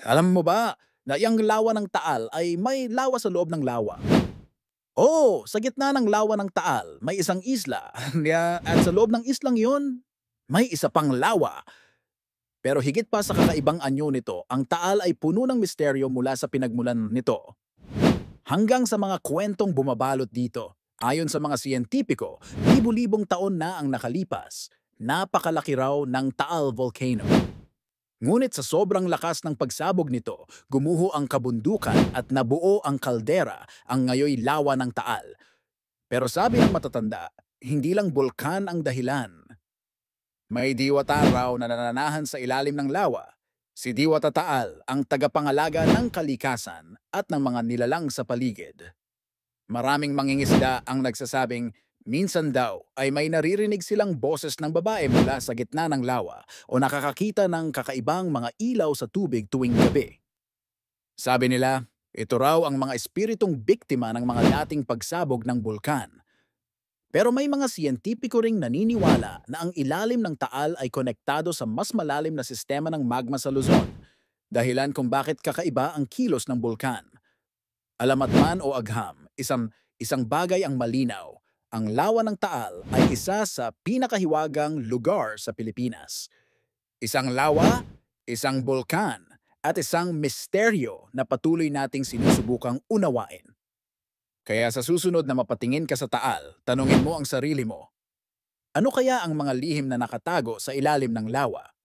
Alam mo ba na yung lawa ng Taal ay may lawa sa loob ng lawa? Oo, sa gitna ng lawa ng Taal may isang isla at sa loob ng islang yun, may isa pang lawa. Pero higit pa sa kakaibang anyo nito, ang Taal ay puno ng misteryo mula sa pinagmulan nito hanggang sa mga kwentong bumabalot dito. Ayon sa mga siyentipiko, libu-libong taon na ang nakalipas. Napakalaki raw ng Taal Volcano. Ngunit sa sobrang lakas ng pagsabog nito, gumuho ang kabundukan at nabuo ang kaldera, ang ngayoy lawa ng Taal. Pero sabi ng matatanda, hindi lang bulkan ang dahilan. May diwata raw na nananahan sa ilalim ng lawa. Si Diwata Taal ang tagapangalaga ng kalikasan at ng mga nilalang sa paligid. Maraming mangingisda ang nagsasabing minsan daw ay may naririnig silang boses ng babae mula sa gitna ng lawa o nakakakita ng kakaibang mga ilaw sa tubig tuwing gabi. Sabi nila, ito raw ang mga espiritong biktima ng mga dating pagsabog ng bulkan. Pero may mga siyentipiko ring naniniwala na ang ilalim ng Taal ay konektado sa mas malalim na sistema ng magma sa Luzon, dahilan kung bakit kakaiba ang kilos ng bulkan. Alamat man o agham, isang bagay ang malinaw. Ang lawa ng Taal ay isa sa pinakahiwagang lugar sa Pilipinas. Isang lawa, isang bulkan, at isang misteryo na patuloy nating sinusubukang unawain. Kaya sa susunod na mapatingin ka sa Taal, tanungin mo ang sarili mo, ano kaya ang mga lihim na nakatago sa ilalim ng lawa?